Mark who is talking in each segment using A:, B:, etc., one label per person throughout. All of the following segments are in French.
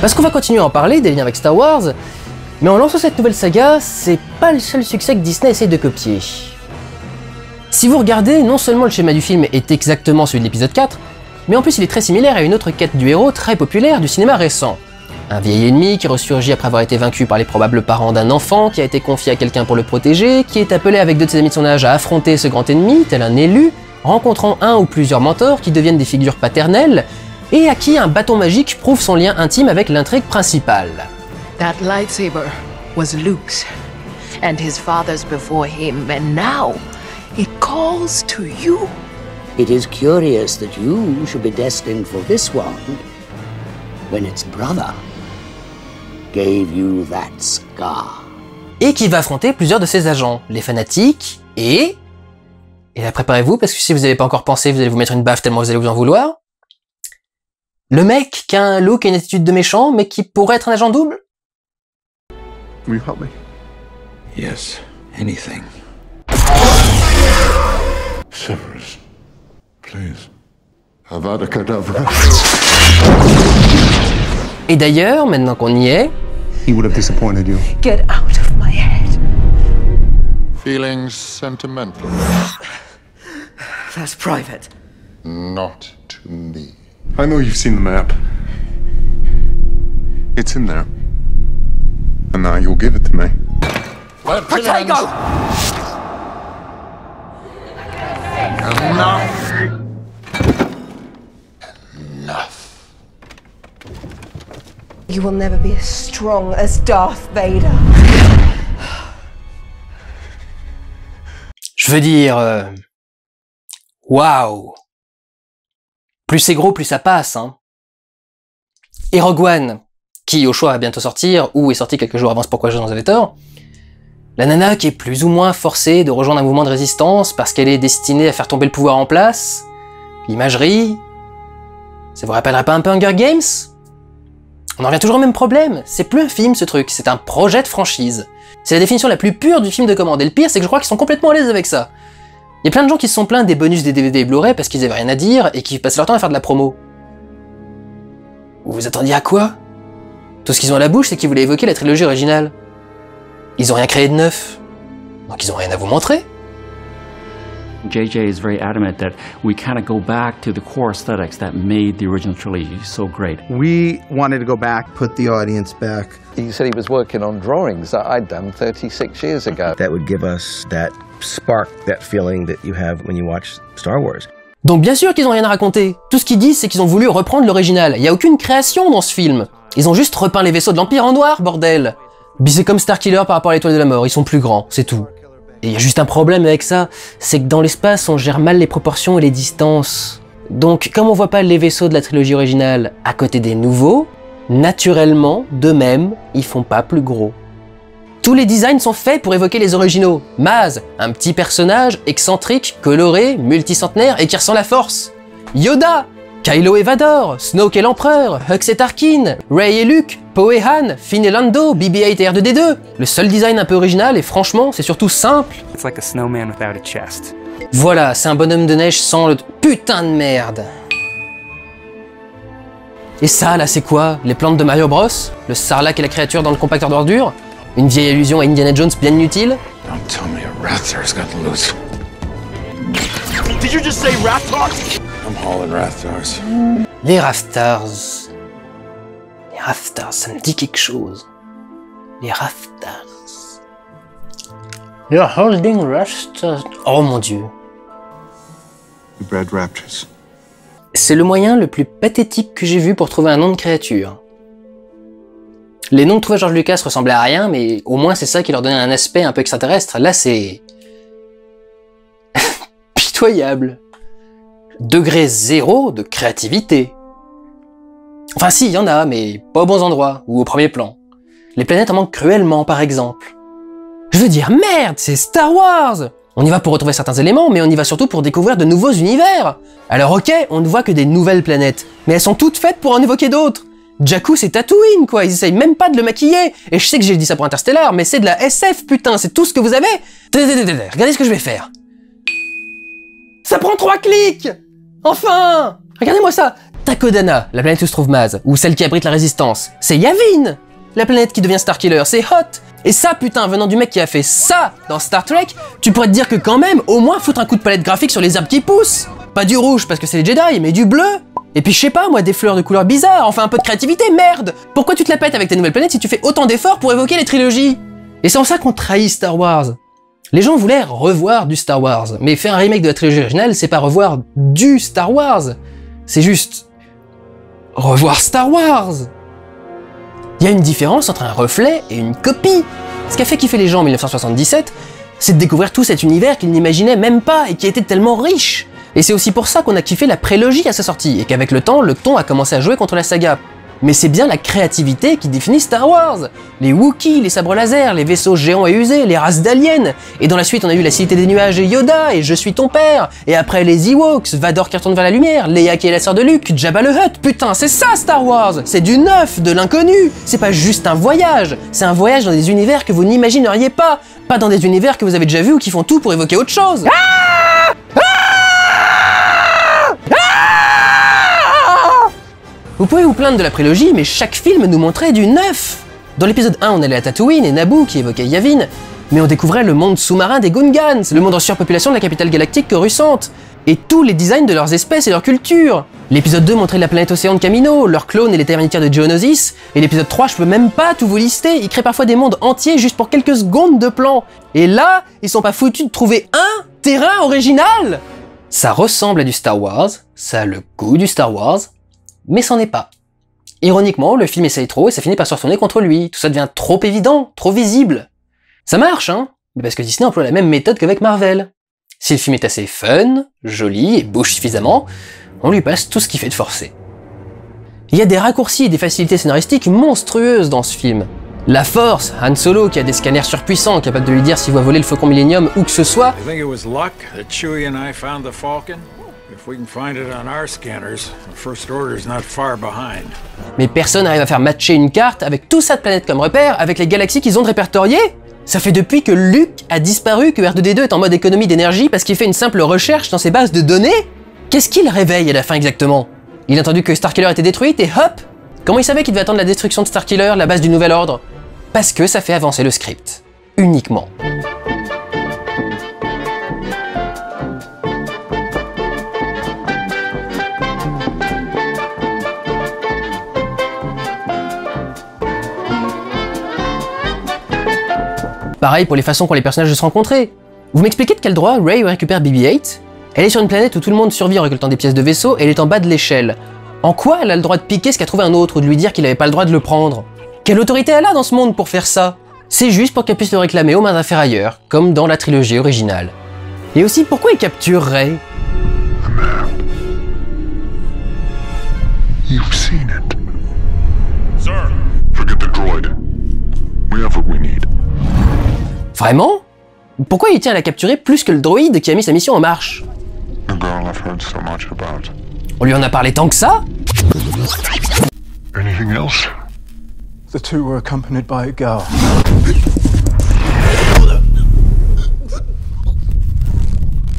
A: Parce qu'on va continuer à en parler, des liens avec Star Wars, mais en lançant cette nouvelle saga, c'est pas le seul succès que Disney essaye de copier. Si vous regardez, non seulement le schéma du film est exactement celui de l'épisode 4, mais en plus il est très similaire à une autre quête du héros très populaire du cinéma récent. Un vieil ennemi qui ressurgit après avoir été vaincu par les probables parents d'un enfant qui a été confié à quelqu'un pour le protéger, qui est appelé avec deux de ses amis de son âge à affronter ce grand ennemi, tel un élu, rencontrant un ou plusieurs mentors qui deviennent des figures paternelles, et à qui un bâton magique prouve son lien intime avec l'intrigue principale.
B: That lightsaber was Luke's, and his father's before him, and now it calls to you.
C: It is curious that you should be destined for this one, when its brother gave you that scar.
A: Et qui va affronter plusieurs de ses agents, les fanatiques, et là préparez-vous, parce que si vous n'avez pas encore pensé, vous allez vous mettre une baffe tellement vous allez vous en vouloir. Le mec qui a un look et une attitude de méchant, mais qui pourrait être un agent double.
D: Will you help me?
E: Yes, anything.
D: Severus, please. Avada Kedavra.
A: Et d'ailleurs, maintenant qu'on y est...
D: He would have disappointed you.
B: Get out of my head.
D: Feelings sentimental?
B: That's private.
D: Not to me. I know you've seen the map. It's in there. And now you'll give it to me.
B: Protego!
D: Enough. Enough.
B: You will never be as strong as Darth Vader.
A: Je veux dire... Waouh! Plus c'est gros, plus ça passe, hein. Et Rogue One, qui au choix va bientôt sortir, ou est sorti quelques jours avant, c'est pourquoi j'en avais tort. La nana qui est plus ou moins forcée de rejoindre un mouvement de résistance parce qu'elle est destinée à faire tomber le pouvoir en place. L'imagerie... Ça vous rappellerait pas un peu Hunger Games? On en revient toujours au même problème, c'est plus un film ce truc, c'est un projet de franchise. C'est la définition la plus pure du film de commande, et le pire c'est que je crois qu'ils sont complètement à l'aise avec ça. Il y a plein de gens qui se sont plaints des bonus des DVD et Blu-ray parce qu'ils avaient rien à dire et qui passaient leur temps à faire de la promo. Vous vous attendiez à quoi? Tout ce qu'ils ont à la bouche, c'est qu'ils voulaient évoquer la trilogie originale. Ils ont rien créé de neuf. Donc ils ont rien à vous montrer.
F: JJ is very adamant that we kind of go back to the core aesthetics that made the original trilogy so great.
G: We wanted to go back, put the audience back.
E: He said he was working on drawings that I'd done 36 years ago.
G: That would give us that spark, that feeling that you have when you watch Star Wars.
A: Donc bien sûr qu'ils ont rien à raconter. Tout ce qu'ils disent, c'est qu'ils ont voulu reprendre l'original. Il y a aucune création dans ce film. Ils ont juste repeint les vaisseaux de l'Empire en noir, bordel. C'est comme Starkiller par rapport à l'Étoile de la Mort, ils sont plus grands, c'est tout. Et il y a juste un problème avec ça, c'est que dans l'espace, on gère mal les proportions et les distances. Donc, comme on voit pas les vaisseaux de la trilogie originale à côté des nouveaux, naturellement, d'eux-mêmes, ils font pas plus gros. Tous les designs sont faits pour évoquer les originaux. Maz, un petit personnage excentrique, coloré, multicentenaire et qui ressent la force. Yoda, Kylo et Vador, Snoke et l'Empereur, Hux et Tarkin, Rey et Luke, Poe et Han, Finn et Lando, BB-8 et R2-D2. Le seul design un peu original et franchement, c'est surtout simple.
H: It's like a snowman without a chest.
A: Voilà, c'est un bonhomme de neige sans le... Putain de merde. Et ça, là, c'est quoi? Les plantes de Mario Bros? Le sarlac et la créature dans le compacteur d'ordures? Une vieille allusion à Indiana Jones bien inutile?
E: Don't tell me a Rathar's got loose.
H: Did you just say Rathar?
E: I'm hauling Rathars.
A: Les Raftars. Les Raftars, ça me dit quelque chose. Les Raftars. You're holding Raftars. Oh mon dieu.
D: You bred raptors.
A: C'est le moyen le plus pathétique que j'ai vu pour trouver un nom de créature. Les noms que trouvait George Lucas ressemblaient à rien, mais au moins c'est ça qui leur donnait un aspect un peu extraterrestre. Là c'est... pitoyable. Degré 0 de créativité. Enfin si, il y en a, mais pas aux bons endroits, ou au premier plan. Les planètes en manquent cruellement, par exemple. Je veux dire, merde, c'est Star Wars! On y va pour retrouver certains éléments, mais on y va surtout pour découvrir de nouveaux univers. Alors ok, on ne voit que des nouvelles planètes, mais elles sont toutes faites pour en évoquer d'autres. Jakku c'est Tatooine quoi, ils essayent même pas de le maquiller. Et je sais que j'ai dit ça pour Interstellar, mais c'est de la SF putain, c'est tout ce que vous avez. Regardez ce que je vais faire. Ça prend 3 clics. Enfin! Regardez-moi ça! Takodana, la planète où se trouve Maz, ou celle qui abrite la résistance, c'est Yavin! La planète qui devient Starkiller, c'est Hot! Et ça, putain, venant du mec qui a fait ça dans Star Trek, tu pourrais te dire que quand même, au moins foutre un coup de palette graphique sur les arbres qui poussent! Pas du rouge parce que c'est les Jedi, mais du bleu! Et puis je sais pas, moi, des fleurs de couleurs bizarres, enfin un peu de créativité, merde! Pourquoi tu te la pètes avec tes nouvelles planètes si tu fais autant d'efforts pour évoquer les trilogies? Et c'est en ça qu'on trahit Star Wars. Les gens voulaient revoir du Star Wars, mais faire un remake de la trilogie originale, c'est pas revoir du Star Wars, c'est juste revoir Star Wars. Il y a une différence entre un reflet et une copie. Ce qu'a fait kiffer les gens en 1977, c'est de découvrir tout cet univers qu'ils n'imaginaient même pas et qui était tellement riche. Et c'est aussi pour ça qu'on a kiffé la prélogie à sa sortie, et qu'avec le temps, le ton a commencé à jouer contre la saga. Mais c'est bien la créativité qui définit Star Wars. Les Wookiees, les sabres laser, les vaisseaux géants et usés, les races d'aliens. Et dans la suite, on a eu la Cité des Nuages et Yoda, et Je suis ton père. Et après les Ewoks, Vador qui retourne vers la lumière, Leia qui est la sœur de Luke, Jabba le Hutt. Putain, c'est ça Star Wars. C'est du neuf, de l'inconnu. C'est pas juste un voyage. C'est un voyage dans des univers que vous n'imagineriez pas. Pas dans des univers que vous avez déjà vus ou qui font tout pour évoquer autre chose. Vous pouvez vous plaindre de la prélogie, mais chaque film nous montrait du neuf. Dans l'épisode 1, on allait à Tatooine et Naboo qui évoquait Yavin, mais on découvrait le monde sous-marin des Gungans, le monde en surpopulation de la capitale galactique Coruscant, et tous les designs de leurs espèces et leur culture. L'épisode 2 montrait la planète océan de Kamino, leurs clones et les terminitaires de Geonosis, et l'épisode 3, je peux même pas tout vous lister, il crée parfois des mondes entiers juste pour quelques secondes de plan. Et là, ils sont pas foutus de trouver un terrain original. Ça ressemble à du Star Wars, ça a le goût du Star Wars, mais c'en est pas. Ironiquement, le film essaye trop et ça finit par se retourner contre lui, tout ça devient trop évident, trop visible. Ça marche, hein, mais parce que Disney emploie la même méthode qu'avec Marvel. Si le film est assez fun, joli et bouge suffisamment, on lui passe tout ce qui fait de forcer. Il y a des raccourcis et des facilités scénaristiques monstrueuses dans ce film. La Force, Han Solo qui a des scanners surpuissants capables de lui dire s'il va voler le Faucon Millenium ou que ce soit. Mais personne n'arrive à faire matcher une carte avec tout ça de planètes comme repère avec les galaxies qu'ils ont répertoriées. Ça fait depuis que Luke a disparu que R2-D2 est en mode économie d'énergie parce qu'il fait une simple recherche dans ses bases de données. Qu'est-ce qu'il réveille à la fin exactement? Il a entendu que Starkiller était détruite et hop! Comment il savait qu'il devait attendre la destruction de Starkiller, la base du Nouvel Ordre? Parce que ça fait avancer le script. Uniquement. Pareil pour les façons qu'ont les personnages de se rencontrer. Vous m'expliquez de quel droit Rey récupère BB-8? Elle est sur une planète où tout le monde survit en récoltant des pièces de vaisseau et elle est en bas de l'échelle. En quoi elle a le droit de piquer ce qu'a trouvé un autre ou de lui dire qu'il avait pas le droit de le prendre? Quelle autorité elle a dans ce monde pour faire ça? C'est juste pour qu'elle puisse le réclamer aux mains d'un ferrailleur, comme dans la trilogie originale. Et aussi, pourquoi il capture Rey?
D: You've seen it. Sir, forget the droid. We have what we need.
A: Vraiment? Pourquoi il tient à la capturer plus que le droïde qui a mis sa mission en marche?
D: The girl I've heard so much about.
A: On lui en a parlé tant que ça?
D: Anything else?
H: The two were accompanied by a girl.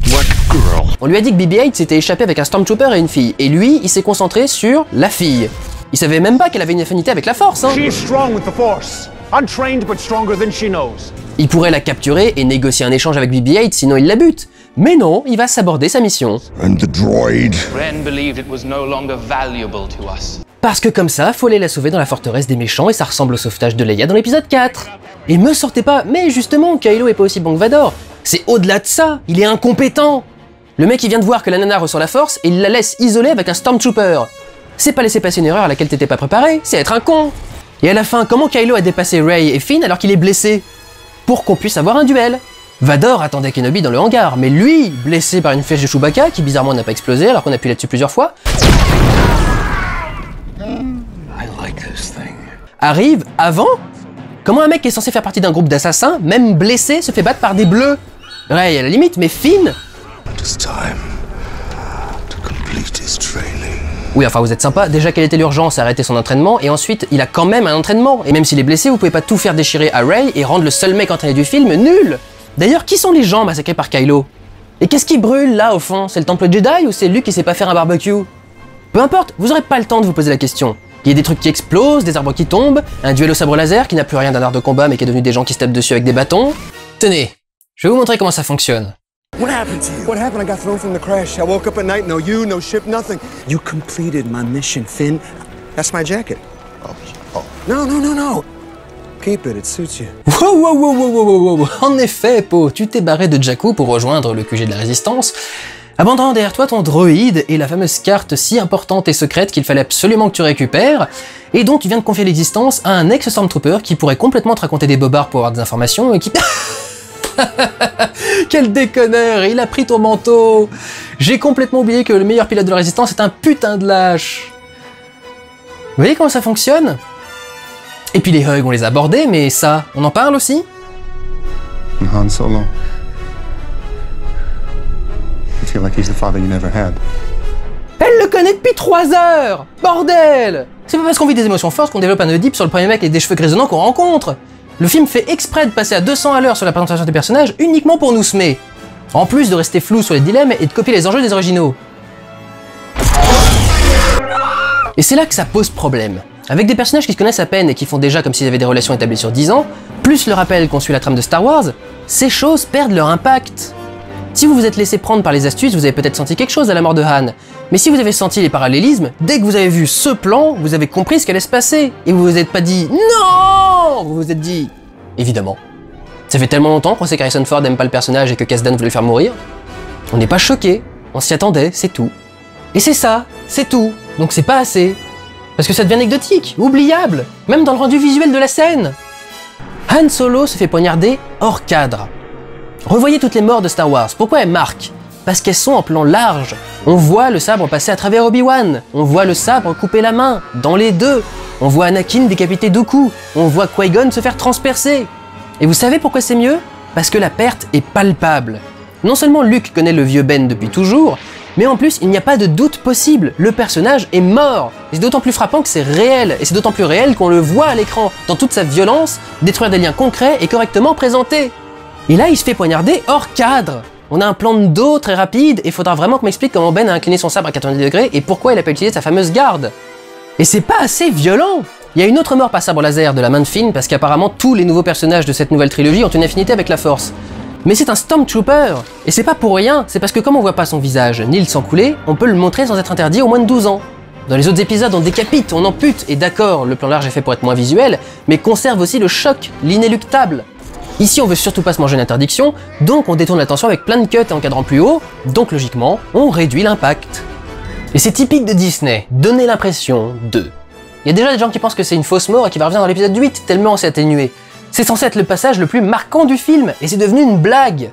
D: What girl?
A: On lui a dit que BB-8 s'était échappé avec un Stormtrooper et une fille, et lui, il s'est concentré sur la fille. Il savait même pas qu'elle avait une affinité avec la Force, hein.
H: She is strong with the Force. Untrained but stronger than she knows.
A: Il pourrait la capturer et négocier un échange avec BB-8, sinon il la bute. Mais non, il va s'aborder sa mission.
D: And the droid.
I: Ren believed it was no longer valuable to us.
A: Parce que comme ça, faut aller la sauver dans la forteresse des méchants et ça ressemble au sauvetage de Leia dans l'épisode 4. Et me sortez pas, mais justement, Kylo est pas aussi bon que Vador. C'est au-delà de ça, il est incompétent. Le mec il vient de voir que la nana reçoit la force et il la laisse isolée avec un Stormtrooper. C'est pas laisser passer une erreur à laquelle t'étais pas préparé, c'est être un con. Et à la fin, comment Kylo a dépassé Rey et Finn alors qu'il est blessé? Pour qu'on puisse avoir un duel. Vador attendait Kenobi dans le hangar, mais lui, blessé par une flèche de Chewbacca, qui bizarrement n'a pas explosé alors qu'on a pu là-dessus plusieurs fois, arrive avant? Comment un mec qui est censé faire partie d'un groupe d'assassins, même blessé, se fait battre par des bleus? Rey à la limite, mais Finn? Oui, enfin vous êtes sympa, déjà quelle était l'urgence à arrêter son entraînement, et ensuite il a quand même un entraînement, et même s'il est blessé, vous pouvez pas tout faire déchirer à Rey et rendre le seul mec entraîné du film nul. D'ailleurs, qui sont les gens massacrés par Kylo? Et qu'est-ce qui brûle là au fond? C'est le temple Jedi ou c'est Luke qui sait pas faire un barbecue? Peu importe, vous aurez pas le temps de vous poser la question. Il y a des trucs qui explosent, des arbres qui tombent, un duel au sabre laser qui n'a plus rien d'un art de combat mais qui est devenu des gens qui se tapent dessus avec des bâtons. Tenez, je vais vous montrer comment ça fonctionne.
J: What happened to you? What happened? I got thrown from the crash. I woke up at night, no you, no ship, nothing. You completed my mission, Finn. That's my jacket. Oh. No. Keep it suits you.
A: Wow. En effet, Po, tu t'es barré de Jakku pour rejoindre le QG de la Résistance, abandonnant derrière toi ton droïde et la fameuse carte si importante et secrète qu'il fallait absolument que tu récupères, et dont tu viens de confier l'existence à un ex-Stormtrooper qui pourrait complètement te raconter des bobards pour avoir des informations et qui... Quel déconneur, il a pris ton manteau. J'ai complètement oublié que le meilleur pilote de la Résistance est un putain de lâche. Vous voyez comment ça fonctionne? Et puis les Hug, on les a abordés, mais ça, on en parle aussi?
J: Han Solo. I feel like he's the father you never had.
A: Elle le connaît depuis 3 heures! Bordel! C'est pas parce qu'on vit des émotions fortes qu'on développe un Oedipe sur le premier mec avec des cheveux grisonnants qu'on rencontre. Le film fait exprès de passer à 200 à l'heure sur la présentation des personnages uniquement pour nous semer. En plus de rester flou sur les dilemmes et de copier les enjeux des originaux. Et c'est là que ça pose problème. Avec des personnages qui se connaissent à peine et qui font déjà comme s'ils avaient des relations établies sur 10 ans, plus le rappel qu'on suit la trame de Star Wars, ces choses perdent leur impact. Si vous vous êtes laissé prendre par les astuces, vous avez peut-être senti quelque chose à la mort de Han. Mais si vous avez senti les parallélismes, dès que vous avez vu ce plan, vous avez compris ce qu'allait se passer. Et vous vous êtes pas dit « Non !» Vous vous êtes dit « Évidemment ». Ça fait tellement longtemps qu'on sait qu'Harrison Ford aime pas le personnage et que Kasdan voulait le faire mourir. On n'est pas choqué, on s'y attendait, c'est tout. Et c'est ça, c'est tout. Donc c'est pas assez. Parce que ça devient anecdotique, oubliable, même dans le rendu visuel de la scène. Han Solo se fait poignarder hors cadre. Revoyez toutes les morts de Star Wars, pourquoi elles marquent? Parce qu'elles sont en plan large. On voit le sabre passer à travers Obi-Wan, on voit le sabre couper la main, dans les deux. On voit Anakin décapiter Dooku, on voit Qui-Gon se faire transpercer. Et vous savez pourquoi c'est mieux? Parce que la perte est palpable. Non seulement Luke connaît le vieux Ben depuis toujours, mais en plus il n'y a pas de doute possible, le personnage est mort. Et c'est d'autant plus frappant que c'est réel, et c'est d'autant plus réel qu'on le voit à l'écran, dans toute sa violence, détruire des liens concrets et correctement présentés. Et là il se fait poignarder hors cadre. On a un plan de dos très rapide, et il faudra vraiment qu'on m'explique comment Ben a incliné son sabre à 90 degrés et pourquoi il n'a pas utilisé sa fameuse garde. Et c'est pas assez violent. Il y a une autre mort par sabre laser de la main de Finn, parce qu'apparemment tous les nouveaux personnages de cette nouvelle trilogie ont une affinité avec la Force. Mais c'est un Stormtrooper, et c'est pas pour rien, c'est parce que comme on voit pas son visage ni le sang couler, on peut le montrer sans être interdit aux moins de 12 ans. Dans les autres épisodes, on décapite, on ampute, et d'accord, le plan large est fait pour être moins visuel, mais conserve aussi le choc, l'inéluctable. Ici, on veut surtout pas se manger une interdiction, donc on détourne l'attention avec plein de cuts et encadrant plus haut, donc logiquement, on réduit l'impact. Et c'est typique de Disney, donner l'impression de... Il y a déjà des gens qui pensent que c'est une fausse mort et qui va revenir dans l'épisode 8, tellement c'est atténué. C'est censé être le passage le plus marquant du film, et c'est devenu une blague.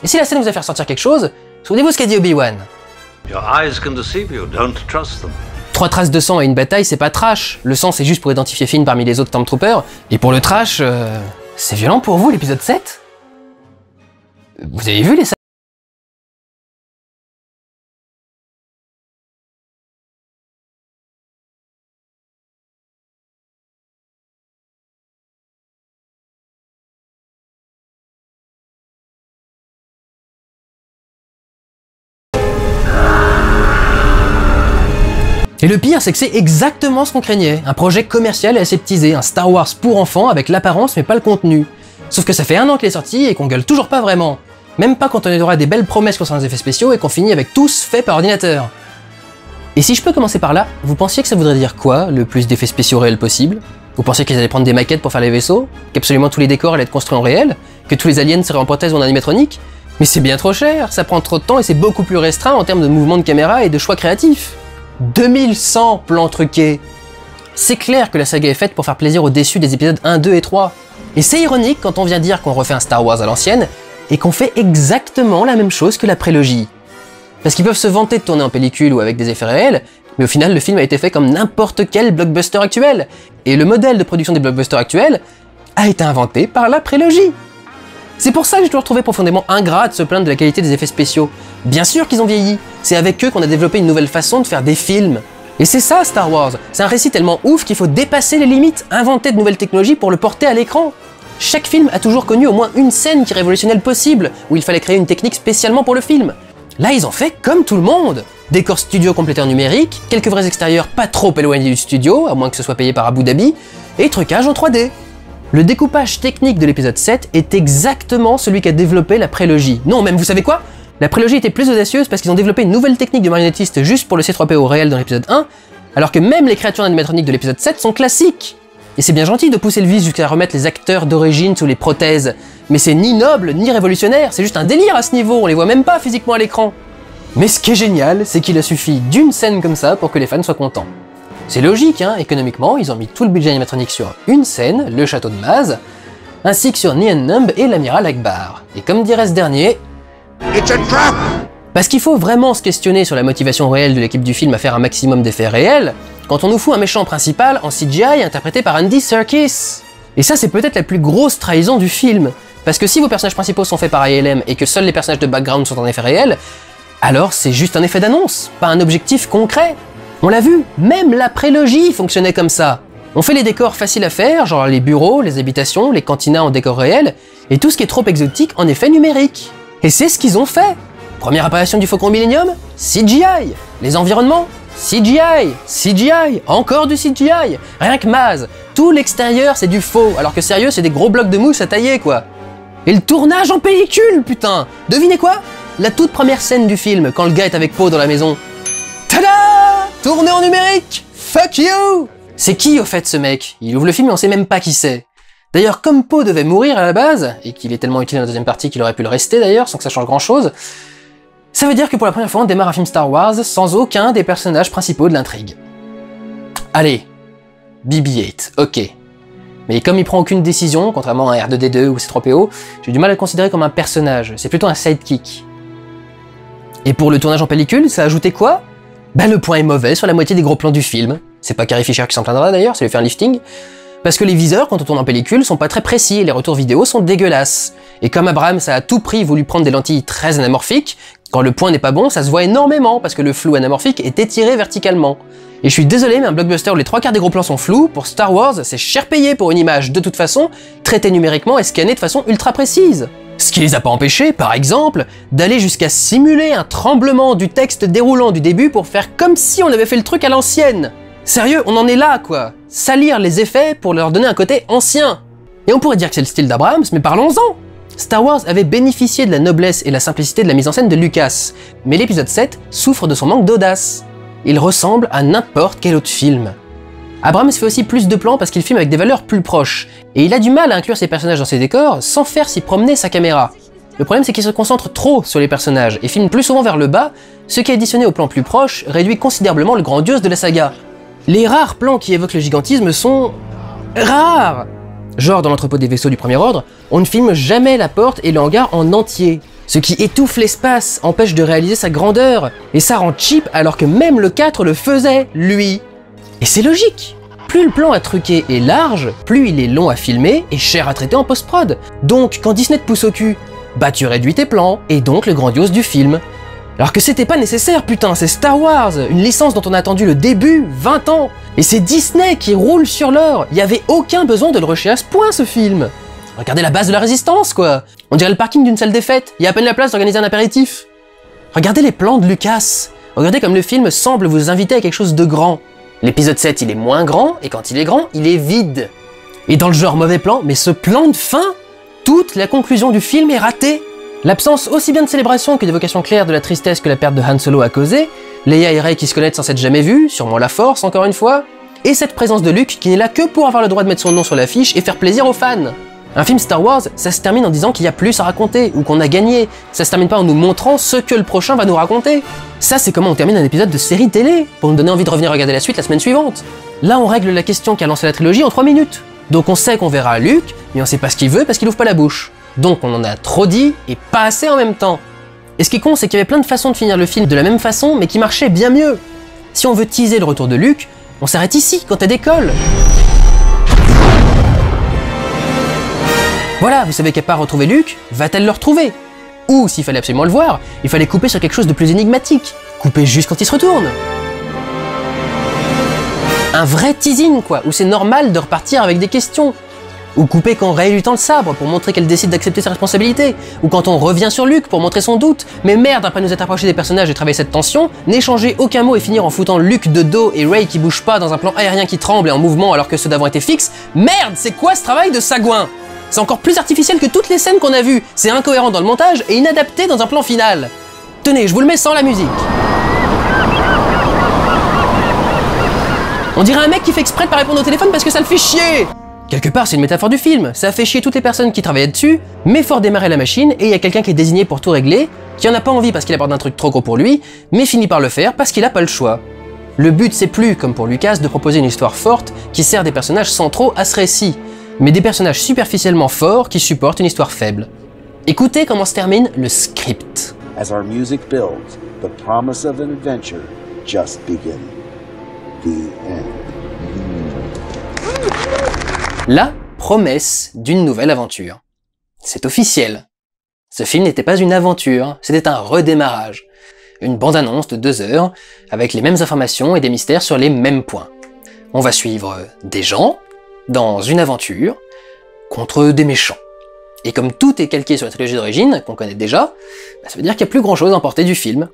A: Et si la scène vous a fait ressortir quelque chose, souvenez-vous ce qu'a dit Obi-Wan. 3 traces de sang et une bataille, c'est pas trash. Le sang, c'est juste pour identifier Finn parmi les autres Stormtroopers. Et pour le trash, c'est violent pour vous, l'épisode 7 ? Vous avez vu les scènes ? Et le pire, c'est que c'est exactement ce qu'on craignait. Un projet commercial et aseptisé, un Star Wars pour enfants avec l'apparence mais pas le contenu. Sauf que ça fait 1 an qu'il est sorti et qu'on gueule toujours pas vraiment. Même pas quand on aura des belles promesses concernant les effets spéciaux et qu'on finit avec tous faits par ordinateur. Et si je peux commencer par là, vous pensiez que ça voudrait dire quoi, le plus d'effets spéciaux réels possible? Vous pensiez qu'ils allaient prendre des maquettes pour faire les vaisseaux? Qu'absolument tous les décors allaient être construits en réel? Que tous les aliens seraient en prothèse ou en animatronique? Mais c'est bien trop cher, ça prend trop de temps et c'est beaucoup plus restreint en termes de mouvement de caméra et de choix créatifs. 2100 plans truqués. C'est clair que la saga est faite pour faire plaisir aux déçus des épisodes 1, 2 et 3. Et c'est ironique quand on vient dire qu'on refait un Star Wars à l'ancienne et qu'on fait exactement la même chose que la prélogie. Parce qu'ils peuvent se vanter de tourner en pellicule ou avec des effets réels, mais au final le film a été fait comme n'importe quel blockbuster actuel. Et le modèle de production des blockbusters actuels a été inventé par la prélogie. C'est pour ça que je dois retrouver profondément ingrat de se plaindre de la qualité des effets spéciaux. Bien sûr qu'ils ont vieilli, c'est avec eux qu'on a développé une nouvelle façon de faire des films. Et c'est ça Star Wars, c'est un récit tellement ouf qu'il faut dépasser les limites, inventer de nouvelles technologies pour le porter à l'écran. Chaque film a toujours connu au moins une scène qui révolutionnait le possible, où il fallait créer une technique spécialement pour le film. Là ils ont fait comme tout le monde. décor studio complété en numérique, quelques vrais extérieurs pas trop éloignés du studio, à moins que ce soit payé par Abu Dhabi, et trucage en 3D. Le découpage technique de l'épisode 7 est exactement celui qu'a développé la prélogie. Non, même vous savez quoi? La prélogie était plus audacieuse parce qu'ils ont développé une nouvelle technique de marionnettiste juste pour le C3PO réel dans l'épisode 1, alors que même les créatures animatroniques de l'épisode 7 sont classiques. Et c'est bien gentil de pousser le vice jusqu'à remettre les acteurs d'origine sous les prothèses, mais c'est ni noble ni révolutionnaire, c'est juste un délire à ce niveau, on les voit même pas physiquement à l'écran. Mais ce qui est génial, c'est qu'il a suffi d'une scène comme ça pour que les fans soient contents. C'est logique, hein, économiquement, ils ont mis tout le budget animatronique sur une scène, le château de Maz, ainsi que sur Nien Numb et l'amiral Akbar. Et comme dirait ce dernier... It's a trap! Parce qu'il faut vraiment se questionner sur la motivation réelle de l'équipe du film à faire un maximum d'effets réels, quand on nous fout un méchant principal en CGI interprété par Andy Serkis. Et ça c'est peut-être la plus grosse trahison du film, parce que si vos personnages principaux sont faits par ILM et que seuls les personnages de background sont en effet réels, alors c'est juste un effet d'annonce, pas un objectif concret. On l'a vu, même la prélogie fonctionnait comme ça. On fait les décors faciles à faire, genre les bureaux, les habitations, les cantinas en décor réel, et tout ce qui est trop exotique en effet numérique. Et c'est ce qu'ils ont fait. Première apparition du Faucon Millennium, CGI. Les environnements, CGI. CGI, encore du CGI. Rien que Maz, tout l'extérieur c'est du faux, alors que sérieux c'est des gros blocs de mousse à tailler quoi. Et le tournage en pellicule, putain. Devinez quoi? La toute première scène du film, quand le gars est avec Poe dans la maison. Tada! Tourné en numérique! Fuck you! C'est qui au fait ce mec? Il ouvre le film et on sait même pas qui c'est. D'ailleurs, comme Poe devait mourir à la base, et qu'il est tellement utile dans la deuxième partie qu'il aurait pu le rester d'ailleurs, sans que ça change grand chose, ça veut dire que pour la première fois on démarre un film Star Wars sans aucun des personnages principaux de l'intrigue. Allez, BB-8, ok. Mais comme il prend aucune décision, contrairement à R2-D2 ou C3PO, j'ai du mal à le considérer comme un personnage, c'est plutôt un sidekick. Et pour le tournage en pellicule, ça a ajouté quoi? Bah le point est mauvais sur la moitié des gros plans du film. C'est pas Carrie Fisher qui s'en plaindra d'ailleurs, c'est lui faire un lifting. Parce que les viseurs, quand on tourne en pellicule, sont pas très précis et les retours vidéo sont dégueulasses. Et comme Abrams a à tout prix voulu prendre des lentilles très anamorphiques, quand le point n'est pas bon, ça se voit énormément parce que le flou anamorphique est étiré verticalement. Et je suis désolé, mais un blockbuster où les 3/4 des gros plans sont flous, pour Star Wars, c'est cher payé pour une image de toute façon, traitée numériquement et scannée de façon ultra précise. Ce qui les a pas empêchés, par exemple, d'aller jusqu'à simuler un tremblement du texte déroulant du début pour faire comme si on avait fait le truc à l'ancienne. Sérieux, on en est là, quoi. Salir les effets pour leur donner un côté ancien. Et on pourrait dire que c'est le style d'Abrams, mais parlons-en. Star Wars avait bénéficié de la noblesse et la simplicité de la mise en scène de Lucas, mais l'épisode 7 souffre de son manque d'audace. Il ressemble à n'importe quel autre film. Abrams fait aussi plus de plans parce qu'il filme avec des valeurs plus proches, et il a du mal à inclure ses personnages dans ses décors sans faire s'y promener sa caméra. Le problème c'est qu'il se concentre trop sur les personnages et filme plus souvent vers le bas, ce qui additionné aux plans plus proches réduit considérablement le grandiose de la saga. Les rares plans qui évoquent le gigantisme sont... rares. Genre dans l'entrepôt des vaisseaux du Premier Ordre, on ne filme jamais la porte et le hangar en entier. Ce qui étouffe l'espace, empêche de réaliser sa grandeur, et ça rend cheap alors que même le 4 le faisait, lui. Et c'est logique. Plus le plan à truquer est large, plus il est long à filmer et cher à traiter en post-prod. Donc quand Disney te pousse au cul, bah tu réduis tes plans, et donc le grandiose du film. Alors que c'était pas nécessaire, putain, c'est Star Wars, une licence dont on a attendu le début, 20 ans. Et c'est Disney qui roule sur l'or, il y avait aucun besoin de le rusher à ce point ce film. Regardez la base de la résistance, quoi. On dirait le parking d'une salle des fêtes, il y a à peine la place d'organiser un apéritif. Regardez les plans de Lucas, regardez comme le film semble vous inviter à quelque chose de grand. L'épisode 7, il est moins grand, et quand il est grand, il est vide. Et dans le genre mauvais plan, mais ce plan de fin, toute la conclusion du film est ratée. L'absence aussi bien de célébration que d'évocation claire de la tristesse que la perte de Han Solo a causé, Leia et Rey qui se connaissent sans s'être jamais vus, sûrement la Force encore une fois, et cette présence de Luke qui n'est là que pour avoir le droit de mettre son nom sur l'affiche et faire plaisir aux fans. Un film Star Wars, ça se termine en disant qu'il y a plus à raconter, ou qu'on a gagné, ça se termine pas en nous montrant ce que le prochain va nous raconter. Ça c'est comment on termine un épisode de série télé, pour nous donner envie de revenir regarder la suite la semaine suivante. Là on règle la question qui a lancé la trilogie en 3 minutes. Donc on sait qu'on verra Luke, mais on sait pas ce qu'il veut parce qu'il ouvre pas la bouche. Donc on en a trop dit, et pas assez en même temps. Et ce qui est con, c'est qu'il y avait plein de façons de finir le film de la même façon, mais qui marchaient bien mieux. Si on veut teaser le retour de Luke, on s'arrête ici, quand elle décolle. Voilà, vous savez qu'à part retrouver Luke, va-t-elle le retrouver? Ou, s'il fallait absolument le voir, il fallait couper sur quelque chose de plus énigmatique. Couper juste quand il se retourne. Un vrai teasing, quoi, où c'est normal de repartir avec des questions. Ou couper quand Rey lui tend le sabre pour montrer qu'elle décide d'accepter sa responsabilité. Ou quand on revient sur Luke pour montrer son doute. Mais merde, après nous être approché des personnages et travailler cette tension, n'échanger aucun mot et finir en foutant Luke de dos et Rey qui bouge pas dans un plan aérien qui tremble et en mouvement alors que ceux d'avant étaient fixes. Merde, c'est quoi ce travail de sagouin? C'est encore plus artificiel que toutes les scènes qu'on a vues. C'est incohérent dans le montage et inadapté dans un plan final. Tenez, je vous le mets sans la musique. On dirait un mec qui fait exprès de pas répondre au téléphone parce que ça le fait chier. Quelque part, c'est une métaphore du film, ça a fait chier toutes les personnes qui travaillaient dessus, mais faut redémarrer la machine et il y a quelqu'un qui est désigné pour tout régler, qui en a pas envie parce qu'il aborde un truc trop gros pour lui, mais finit par le faire parce qu'il a pas le choix. Le but c'est plus, comme pour Lucas, de proposer une histoire forte qui sert des personnages centraux à ce récit, mais des personnages superficiellement forts qui supportent une histoire faible. Écoutez comment se termine le script.
K: As our music builds, the promise of an adventure just begins. The end.
A: La promesse d'une nouvelle aventure. C'est officiel. Ce film n'était pas une aventure, c'était un redémarrage. Une bande-annonce de 2 heures, avec les mêmes informations et des mystères sur les mêmes points. On va suivre des gens, dans une aventure, contre des méchants. Et comme tout est calqué sur la trilogie d'origine, qu'on connaît déjà, ça veut dire qu'il n'y a plus grand chose à emporter du film.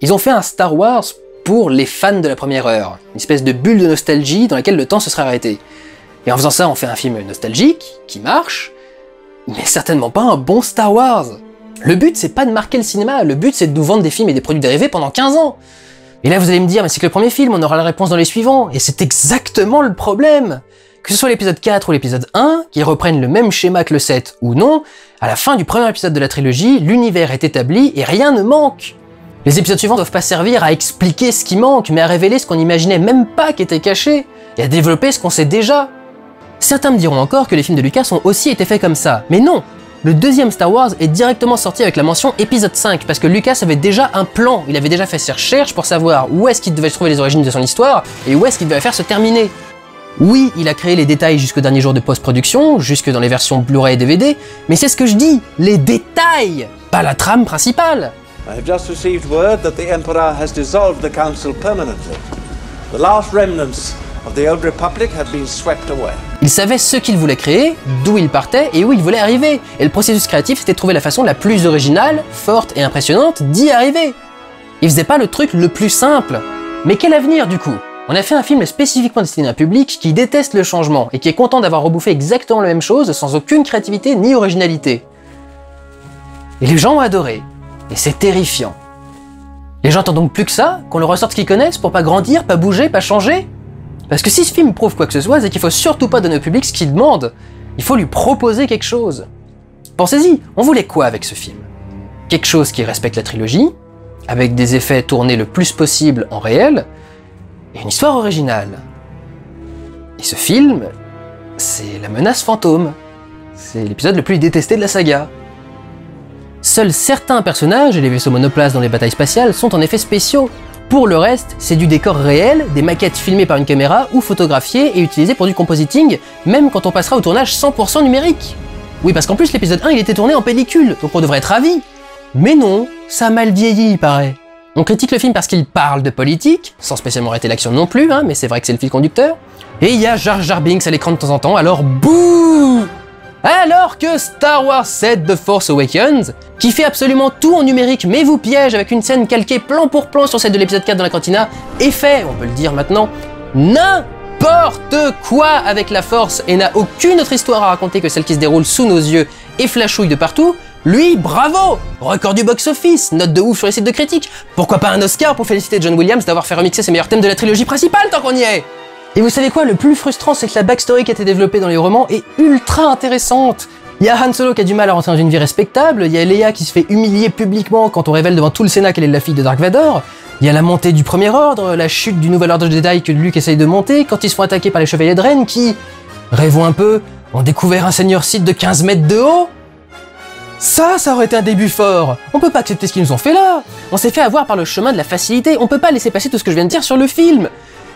A: Ils ont fait un Star Wars pour les fans de la première heure, une espèce de bulle de nostalgie dans laquelle le temps se serait arrêté. Et en faisant ça, on fait un film nostalgique, qui marche, mais certainement pas un bon Star Wars. Le but, c'est pas de marquer le cinéma, le but, c'est de nous vendre des films et des produits dérivés pendant 15 ans. Et là, vous allez me dire, mais c'est que le premier film, on aura la réponse dans les suivants, et c'est exactement le problème. Que ce soit l'épisode 4 ou l'épisode 1, qui reprennent le même schéma que le 7 ou non, à la fin du premier épisode de la trilogie, l'univers est établi et rien ne manque. Les épisodes suivants doivent pas servir à expliquer ce qui manque, mais à révéler ce qu'on n'imaginait même pas qui était caché, et à développer ce qu'on sait déjà. Certains me diront encore que les films de Lucas ont aussi été faits comme ça, mais non! Le deuxième Star Wars est directement sorti avec la mention épisode 5, parce que Lucas avait déjà un plan, il avait déjà fait ses recherches pour savoir où est-ce qu'il devait trouver les origines de son histoire, et où est-ce qu'il devait faire se terminer. Oui, il a créé les détails jusqu'au dernier jour de post-production, jusque dans les versions Blu-ray et DVD, mais c'est ce que je dis, les détails, pas la trame principale.
L: I have just received word that the Emperor has dissolved the Council permanently. The last remnants of the old Republic have been swept away.
A: Il savait ce qu'il voulait créer, d'où il partait et où il voulait arriver. Et le processus créatif, c'était de trouver la façon la plus originale, forte et impressionnante d'y arriver. Il faisait pas le truc le plus simple. Mais quel avenir du coup? On a fait un film spécifiquement destiné à un public qui déteste le changement et qui est content d'avoir rebouffé exactement la même chose sans aucune créativité ni originalité. Et les gens ont adoré. Et c'est terrifiant. Les gens attendent donc plus que ça, qu'on leur ressorte ce qu'ils connaissent pour pas grandir, pas bouger, pas changer? Parce que si ce film prouve quoi que ce soit, c'est qu'il faut surtout pas donner au public ce qu'il demande. Il faut lui proposer quelque chose. Pensez-y, on voulait quoi avec ce film? Quelque chose qui respecte la trilogie, avec des effets tournés le plus possible en réel, et une histoire originale. Et ce film, c'est la menace fantôme. C'est l'épisode le plus détesté de la saga. Seuls certains personnages et les vaisseaux monoplaces dans les batailles spatiales sont en effets spéciaux. Pour le reste, c'est du décor réel, des maquettes filmées par une caméra ou photographiées et utilisées pour du compositing, même quand on passera au tournage 100% numérique. Oui, parce qu'en plus l'épisode 1 il était tourné en pellicule, donc on devrait être ravis. Mais non, ça a mal vieilli il paraît. On critique le film parce qu'il parle de politique, sans spécialement arrêter l'action non plus, mais c'est vrai que c'est le fil conducteur. Et il y a Jar Jar Binks à l'écran de temps en temps, alors bouh! Alors que Star Wars 7 The Force Awakens, qui fait absolument tout en numérique mais vous piège avec une scène calquée plan pour plan sur celle de l'épisode 4 dans la cantina, est fait, on peut le dire maintenant, n'importe quoi avec la Force et n'a aucune autre histoire à raconter que celle qui se déroule sous nos yeux et flashouille de partout. Lui, bravo! Record du box-office, note de ouf sur les sites de critiques. Pourquoi pas un Oscar pour féliciter John Williams d'avoir fait remixer ses meilleurs thèmes de la trilogie principale tant qu'on y est? Et vous savez quoi, le plus frustrant, c'est que la backstory qui a été développée dans les romans est ultra intéressante. Il y a Han Solo qui a du mal à rentrer dans une vie respectable, il y a Leia qui se fait humilier publiquement quand on révèle devant tout le Sénat qu'elle est la fille de Dark Vador, il y a la montée du Premier Ordre, la chute du Nouvel Ordre Jedi que Luke essaye de monter quand ils se font attaquer par les Chevaliers de Ren qui, rêvons un peu, ont découvert un Seigneur Sith de 15 mètres de haut. Ça aurait été un début fort. On peut pas accepter ce qu'ils nous ont fait là. On s'est fait avoir par le chemin de la facilité, on peut pas laisser passer tout ce que je viens de dire sur le film.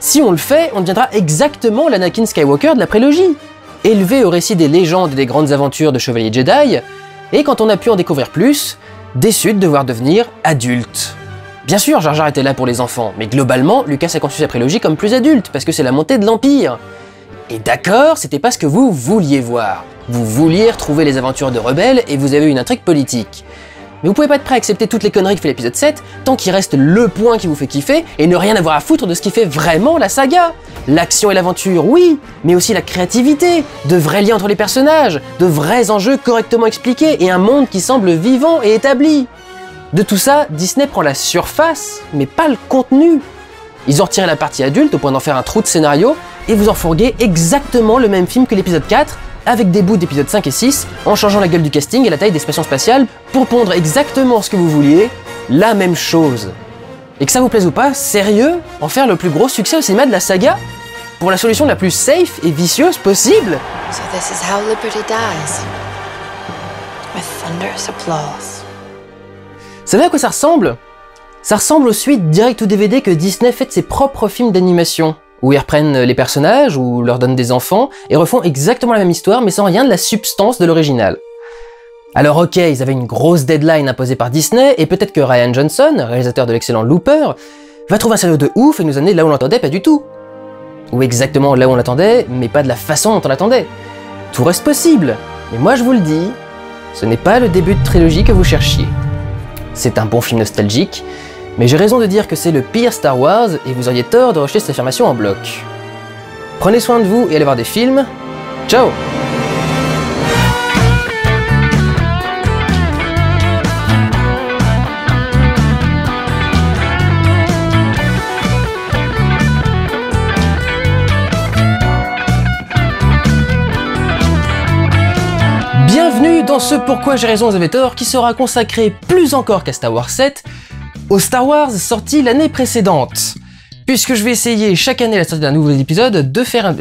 A: Si on le fait, on deviendra exactement l'Anakin Skywalker de la prélogie. Élevé au récit des légendes et des grandes aventures de Chevalier Jedi, et quand on a pu en découvrir plus, déçu de devoir devenir adulte. Bien sûr, Jar Jar était là pour les enfants, mais globalement, Lucas a conçu sa prélogie comme plus adulte, parce que c'est la montée de l'Empire. Et d'accord, c'était pas ce que vous vouliez voir. Vous vouliez retrouver les aventures de rebelles et vous avez une intrigue politique. Mais vous pouvez pas être prêt à accepter toutes les conneries que fait l'épisode 7 tant qu'il reste le point qui vous fait kiffer et ne rien avoir à foutre de ce qui fait vraiment la saga. L'action et l'aventure, oui, mais aussi la créativité, de vrais liens entre les personnages, de vrais enjeux correctement expliqués et un monde qui semble vivant et établi. De tout ça, Disney prend la surface, mais pas le contenu. Ils ont retiré la partie adulte au point d'en faire un trou de scénario et vous en fourguez exactement le même film que l'épisode 4 avec des bouts d'épisodes 5 et 6 en changeant la gueule du casting et la taille des stations spatiales pour pondre exactement ce que vous vouliez, la même chose. Et que ça vous plaise ou pas, sérieux, en faire le plus gros succès au cinéma de la saga? Pour la solution la plus safe et vicieuse possible?
B: So this is how liberty dies. With thunderous applause.
A: Vous savez à quoi ça ressemble? Ça ressemble aux suites direct ou DVD que Disney fait de ses propres films d'animation, où ils reprennent les personnages, ou leur donnent des enfants, et refont exactement la même histoire, mais sans rien de la substance de l'original. Alors ok, ils avaient une grosse deadline imposée par Disney, et peut-être que Rian Johnson, réalisateur de l'excellent Looper, va trouver un scénario de ouf et nous amener là où on l'attendait pas du tout. Ou exactement là où on l'attendait, mais pas de la façon dont on l'attendait. Tout reste possible, mais moi je vous le dis, ce n'est pas le début de trilogie que vous cherchiez. C'est un bon film nostalgique, mais j'ai raison de dire que c'est le pire Star Wars et vous auriez tort de rejeter cette affirmation en bloc. Prenez soin de vous et allez voir des films. Ciao! Bienvenue dans ce Pourquoi j'ai raison, vous avez tort, qui sera consacré plus encore qu'à Star Wars 7, aux Star Wars sortis l'année précédente. Puisque je vais essayer chaque année à la sortie d'un nouvel épisode de faire un...